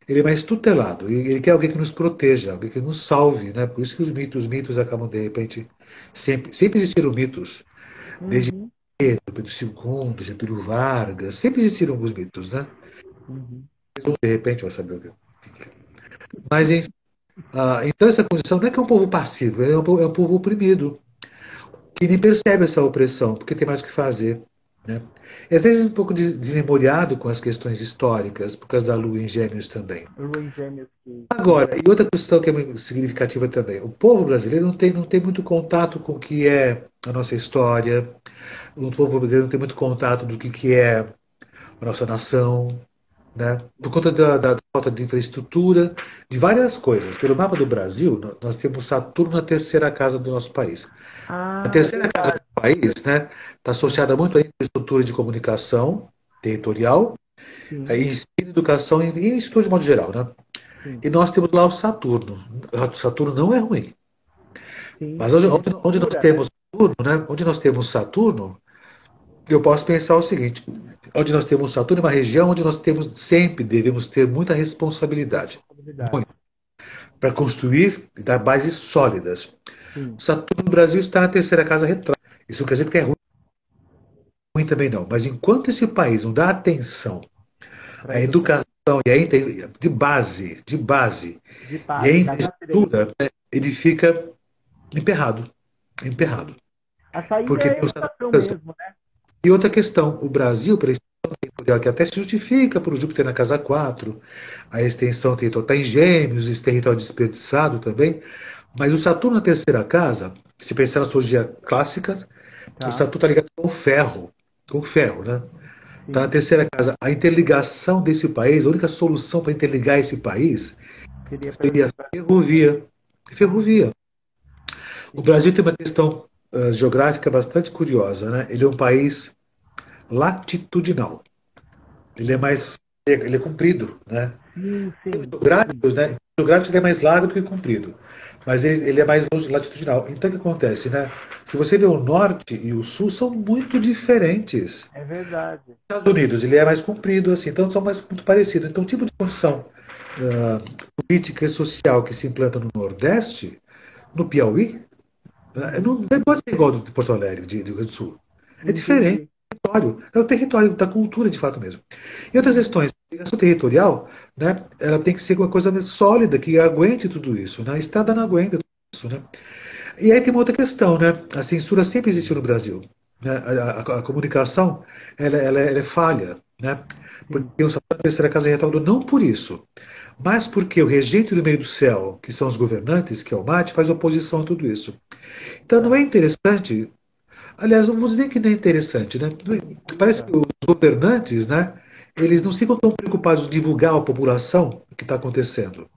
Ele é mais tutelado. E ele quer alguém que nos proteja, alguém que nos salve. Né? Por isso que os mitos acabam, de repente, sempre existiram mitos. Desde Uhum. Pedro II, Getúlio Vargas, sempre existiram alguns mitos. Né? Uhum. De repente vai saber o que. Mas, enfim, então essa condição não é que é um povo passivo, é um povo oprimido, que nem percebe essa opressão, porque tem mais o que fazer. Né? E às vezes um pouco desmemoriado com as questões históricas, por causa da lua em Gêmeos também. Lua em Gêmeos que Agora, e outra questão que é muito significativa também, o povo brasileiro não tem muito contato com o que é a nossa história, o povo brasileiro não tem muito contato do que é a nossa nação, né? Por conta falta de infraestrutura, de várias coisas. Pelo mapa do Brasil, nós temos Saturno na terceira casa do nosso país. A Ah, é terceira casa verdade. do país, né, está associada muito à infraestrutura de comunicação territorial, a Sim, ensino, educação e estudo de modo geral, né? sim, E nós temos lá o Saturno. O Saturno não é ruim. sim. Mas onde, Ele onde nós estrutura, né? temos Saturno, né? Onde nós temos Saturno, eu posso pensar o seguinte: onde nós temos Saturno é uma região onde nós temos sempre devemos ter muita responsabilidade, Responsabilidade. muito, para construir e dar bases sólidas. Sim. Saturno no Brasil está na terceira casa retrógrada. Isso não quer dizer que é ruim também não. Mas enquanto esse país não dá atenção Para à educação. educação e à de base De e à base, casa 3. infraestrutura, né, ele fica emperrado, Sim. emperrado. A saída Porque é a tem o educação Saturno. mesmo, né? E outra questão, o Brasil, pela extensão territorial, que até se justifica por Júpiter na casa 4, a extensão territorial está em Gêmeos, esse território desperdiçado também, mas o Saturno na terceira casa, se pensar na astrologia clássica, o Tá. Saturno está ligado com o ferro, né? Está na Sim. terceira casa. A interligação desse país, a única solução para interligar esse país Seria pelas seria vibrações. ferrovia. Ferrovia. O Sim. Brasil tem uma questão geográfica bastante curiosa, né? Ele é um país latitudinal. Ele é Uhum. mais, ele é comprido, né? Sim, sim, sim. Geográficos, né? Geográficos ele é mais largo do que comprido, mas ele é mais latitudinal. Então o que acontece, né? Se você vê o norte e o sul são muito diferentes. É verdade. Nos Estados Unidos ele é mais comprido, assim, então são mais muito parecidos. Então o tipo de condição política e social que se implanta no Nordeste, no Piauí, Uhum. não pode ser igual ao de Porto Alegre, de Rio Grande do Sul. É diferente. Entendi. É o território da cultura de fato mesmo. E outras Uhum. questões, a ligação territorial, né, ela tem que ser uma coisa sólida, que aguente tudo isso. Né? A estrada não aguenta tudo isso. Né? E aí tem uma outra questão, né? A censura sempre existiu no Brasil. Né? A comunicação ela é falha. Né? Porque Sim. o Saturno terceira casa retrógrado não por isso, mas porque o regente do meio do céu, que são os governantes, que é o Marte, faz oposição a tudo isso. Então não é Tá. interessante. Aliás, não vou dizer que não é interessante, né? Parece que Dificulta. os governantes, né, eles não ficam tão preocupados em divulgar à população o que está acontecendo.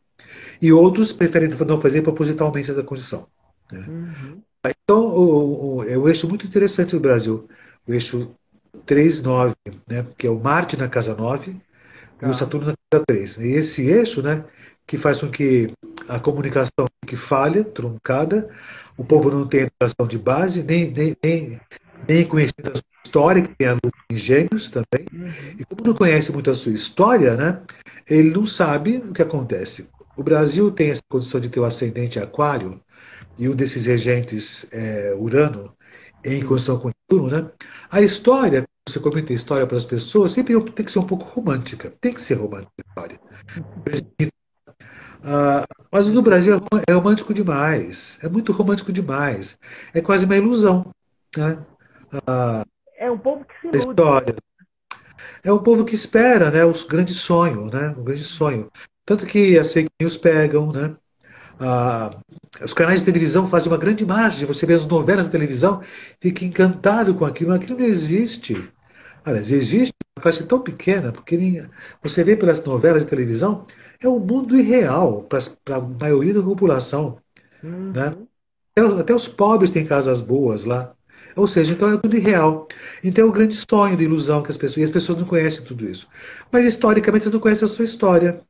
E outros preferem não fazer propositalmente essa condição. Né? Uhum. Então, é um eixo muito interessante do Brasil. O eixo 3-9, né, que é o Marte na casa 9 e o Tá. Saturno na casa 3. E esse eixo, né, que faz com que a comunicação fique falha, truncada, o povo Sim. não tenha educação de base, nem conhecimento da sua história, que tem alunos em gênios também. Uhum. E como não conhece muito a sua história, né, ele não sabe o que acontece. O Brasil tem essa condição de ter o ascendente aquário, e um desses regentes é Urano, em Sim. condição com Netuno, né? A história, você comenta a história para as pessoas, sempre tem que ser um pouco romântica. Tem que ser romântica a história. Mas É no Brasil verdade. é romântico demais. É muito romântico demais. É quase uma ilusão. Né? É um povo que se A ilude história. mesmo. É um povo que espera, né? Os grandes sonhos, né? O grande sonho. Tanto que as fake news pegam, né? Ah, os canais de televisão fazem uma grande margem. Você vê as novelas na televisão, fica encantado com aquilo. Mas aquilo não existe. Aliás, existe uma classe tão pequena, porque você vê pelas novelas de televisão, é um mundo irreal para a maioria da população. Né? Uhum. Até os pobres têm casas boas lá. Ou seja, então é tudo irreal. Então é o grande sonho de ilusão que as pessoas. E as pessoas não conhecem tudo isso. Mas historicamente você não conhece a sua história.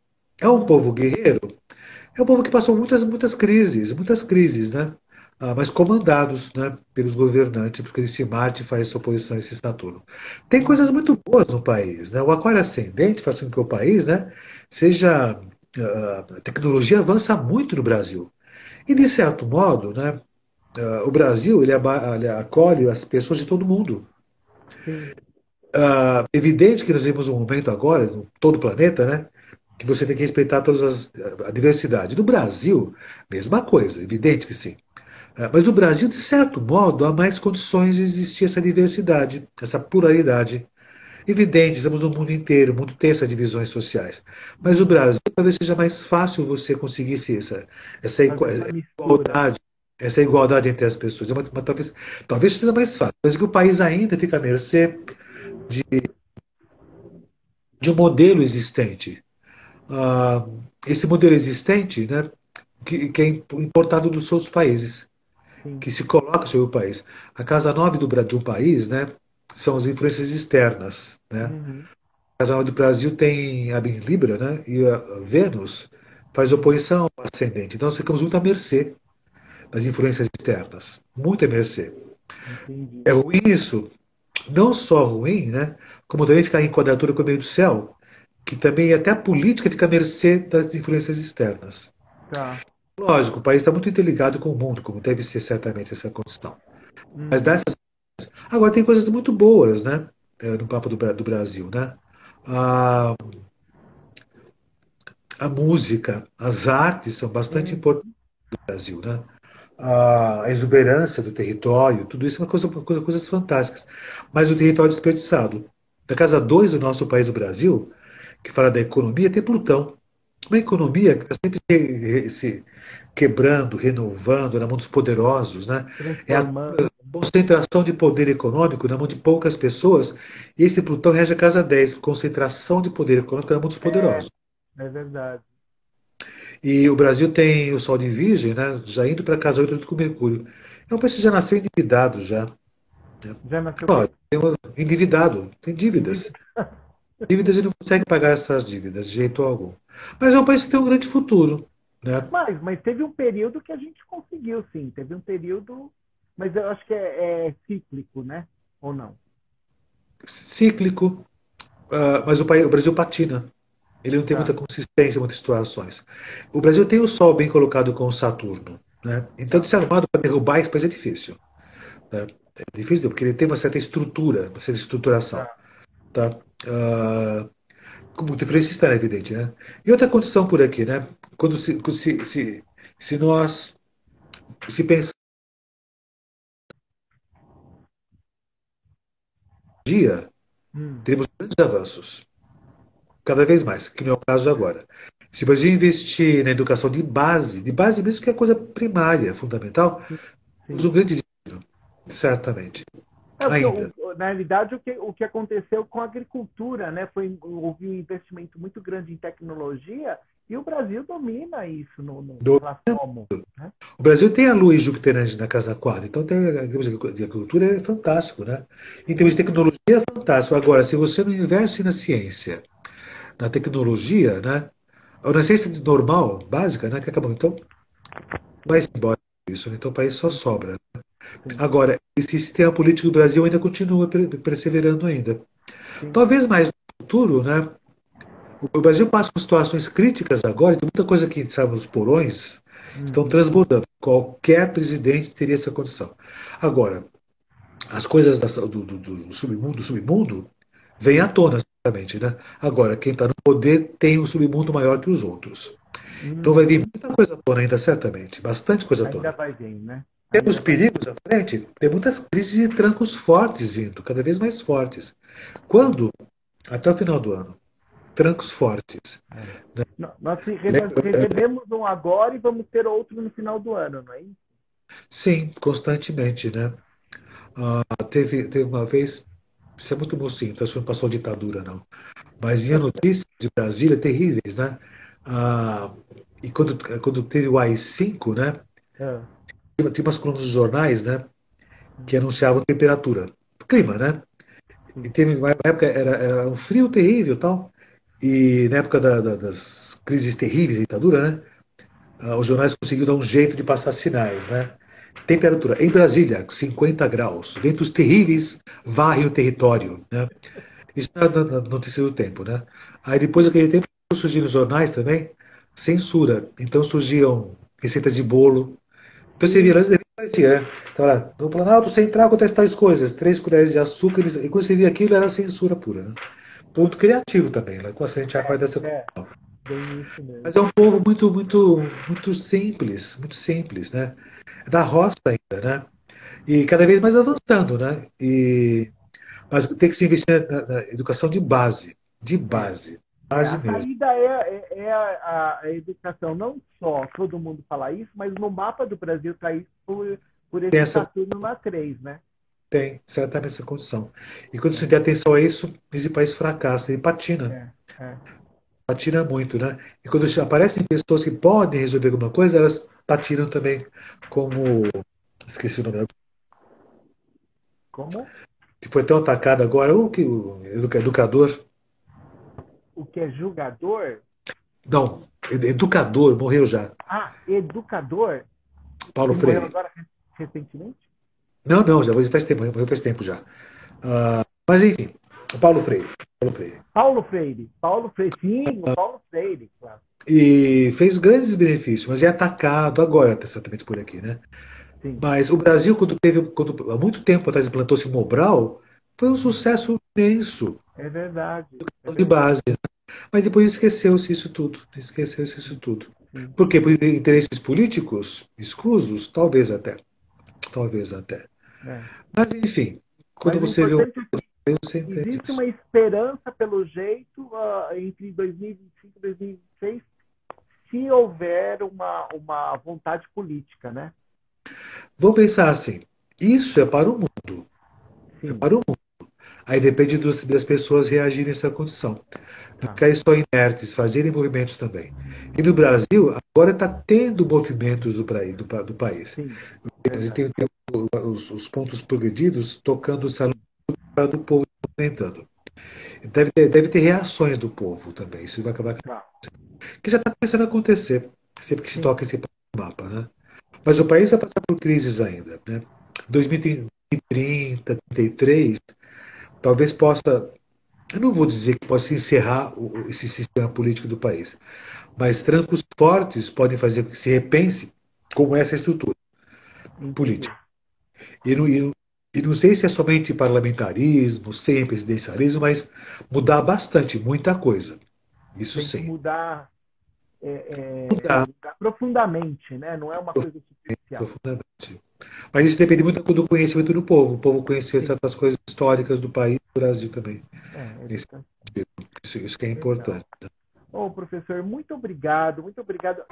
É um Uhum. povo guerreiro, é um povo que passou muitas crises, né? Mas comandados, né, pelos governantes, porque esse Marte faz essa oposição a esse Saturno. Tem coisas Uhum. muito boas no país, né? O Aquário ascendente faz com que o país, né, seja a tecnologia avança muito no Brasil. E de certo modo, né, o Brasil ele acolhe as pessoas de todo mundo. Sim. Evidente que nós vivemos um momento agora, em todo o planeta, né, que você tem que respeitar a diversidade. No Brasil, mesma coisa, evidente que sim. Mas no Brasil, de certo modo, há mais condições de existir essa diversidade, essa pluralidade. Evidente, estamos no mundo inteiro, o mundo tem essas divisões sociais. Mas no Uhum. Brasil talvez seja mais fácil você conseguir essa Fazer uma mistura. igualdade, essa igualdade entre as pessoas. Talvez seja mais fácil, mas que o país ainda fica à mercê de um modelo existente. ah, esse modelo existente, né, que é importado dos outros países, sim. que se coloca sobre o país. A casa 9 de um país, né, são as influências externas. Né? Uhum. A casa 9 do Brasil tem a Libra, né, e a Vênus faz oposição ao ascendente. Então nós ficamos muito à mercê das influências externas, muito à mercê. Entendi. É ruim isso, não só ruim, né, como também ficar em quadratura com o meio do céu, que também até a política fica à mercê das influências externas. Tá. Lógico, o país está muito interligado com o mundo, como deve ser certamente essa condição. Mas Uhum. dessas. Agora, tem coisas muito boas, né? No papo do Brasil, né? A, a música, as artes são bastante importantes Uhum. no Brasil, né? A exuberância do território, tudo isso é uma coisas fantásticas. Mas o território desperdiçado. Na casa 2 do nosso país, o Brasil, que fala da economia, tem Plutão. Uma economia que está sempre se quebrando, renovando na mão dos poderosos, né? É a Transformando. concentração de poder econômico na mão de poucas pessoas, e esse Plutão rege a casa 10, concentração de poder econômico na mão dos É, poderosos. é verdade. E o Brasil tem o Sol de Virgem, né? Já indo para a casa 8 junto com Mercúrio. É um país que já nasceu endividado já. Né? Já nasceu o Ó, quê? endividado, tem dívidas. Endividado. Dívidas e não consegue pagar essas dívidas de jeito algum. Mas é um país que tem um grande futuro, né? Mas teve um período que a gente conseguiu, sim. Teve um período, mas eu acho que é cíclico, né? Ou não? Cíclico, mas o Brasil patina. Ele não tem muita Tá. consistência em muitas situações. O Brasil tem o Sol bem colocado com o Saturno. Né? Então, de Tá. ser armado para derrubar esse país é difícil. Né? É difícil porque ele tem uma certa estrutura, uma certa estruturação. Tá. Tá? Ah, com muita influência externa, é evidente. Né? E outra condição por aqui, né? Quando se nós se pensar um dia, Hum. teremos grandes avanços, cada vez mais, que não é o caso agora. Se o Brasil investir na educação de base mesmo que é coisa primária, fundamental, Sim. temos um Sim. grande dinheiro, certamente. É porque, Ainda. na realidade, o que aconteceu com a agricultura, né? Houve um investimento muito grande em tecnologia e o Brasil domina isso em Do- relação ao mundo, né? O Brasil tem a Lua em Júpiter na casa 4, então tem, em termos de agricultura é fantástico, né? Em termos de Sim. tecnologia é fantástico. Agora, se você não investe na ciência, na tecnologia, né? Ou na ciência normal, básica, né? Que acabou, então vai Sim. embora isso, né? Então o país só Uhum. sobra. Sim. Agora, esse sistema político do Brasil ainda continua perseverando ainda. Sim. Talvez mais no futuro, né? O Brasil passa por situações críticas agora, tem muita coisa que sabe, os porões estão Uhum. transbordando. Qualquer presidente teria essa condição. Agora, as coisas do submundo, vêm à tona, certamente, né? Agora, quem está no poder tem um submundo maior que os outros. Então vai vir Uhum. muita coisa à tona ainda, certamente. Bastante coisa à Ainda tona. vai vir, né? Temos Ainda vai vir. perigos à frente, tem muitas crises e trancos fortes vindo, cada vez mais fortes. Quando? Até o final do ano. Trancos fortes. É. Né? Nós recebemos um agora e vamos ter outro no final do ano, não é isso? Sim, constantemente, né? Teve uma vez, isso é muito mocinho, então isso não passou ditadura, não. Mas tinha notícias de Brasília terríveis, né? Ah, e quando teve o AI-5, né? É. Tinha umas colunas dos jornais, né? Que anunciavam temperatura. Clima, né? E Sim. teve uma época, era um frio terrível e tal. E na época das crises terríveis da ditadura, né? Os jornais conseguiram dar um jeito de passar sinais, né? Temperatura em Brasília, 50 graus. Ventos terríveis varrem o território, né? Isso na notícia do tempo, né? Aí depois daquele tempo surgiram os jornais também, censura. Então surgiam receitas de bolo. Então você via lá, Sim. de repente aparecia, então, lá, no Planalto Central acontece tais coisas, 3 colheres de açúcar, e quando você via aquilo era censura pura. Né? Ponto criativo também, lá, com a gente acorda dessa. Bem isso Mas mesmo. é um povo muito simples, né? É da roça ainda, né? E cada vez mais avançando, né? Mas tem que se investir na educação É. base A mesmo. saída é a educação. Não só todo mundo fala isso, mas no mapa do Brasil está isso por Tem esse essa, Saturno na 3, né? tem certamente essa condição. E quando se der atenção a isso, esse país fracassa, ele patina. É, é. patina muito, né? E quando aparecem pessoas que podem resolver alguma coisa, elas patinam também, como. Esqueci o nome agora, Como? que foi tão atacado agora, o educador. O que é julgador? Não, educador, morreu já. Ah, educador? Paulo Que morreu Freire. agora recentemente? Não, não, já faz tempo, morreu faz tempo já. Mas enfim, o Paulo Freire. Paulo Freire. Paulo Freire. Paulo Freire, sim, o Paulo Freire, claro. E fez grandes benefícios, mas é atacado agora, exatamente por aqui, né? Sim, Mas o Brasil, quando há muito tempo atrás implantou-se o Mobral, foi um sucesso imenso é verdade. É de verdade. base. Mas depois esqueceu-se isso tudo. Esqueceu-se isso tudo. Sim. Por quê? Por interesses políticos escusos? Talvez até. Talvez até. É. Mas enfim, quando Mas o você vê um importante é que país, você entende existe isso. uma esperança, pelo jeito, entre 2025 e 2026, se houver uma vontade política, né? Vamos pensar assim. Isso é para o mundo. É Sim, para o mundo. Aí depende das pessoas reagirem a essa condição. Não tá. cair só inertes, fazerem movimentos também. E no Brasil, agora está tendo movimentos do país. Sim, A gente verdade. tem os pontos progredidos tocando o salão Sim, do povo movimentando. Deve ter reações do povo também. Isso vai acabar. tá. Que já está começando a acontecer, sempre que se Sim, toca esse mapa, né? Mas o país vai passar por crises ainda, né? 2030, 33, talvez possa. Eu não vou dizer que possa encerrar esse sistema político do país, mas trancos fortes podem fazer com que se repense como essa estrutura entendi. política. E não sei se é somente parlamentarismo, sem presidencialismo, mas mudar bastante, muita coisa. Isso Tem que sim. mudar, Mudar mudar profundamente, né? Não é uma coisa superficial. profundamente. Mas isso depende muito do conhecimento do povo. O povo conhecer Sim, certas coisas históricas do país, do Brasil também. é Nesse educação. sentido. Isso que é Legal. importante. Ô, professor, muito obrigado, muito obrigado.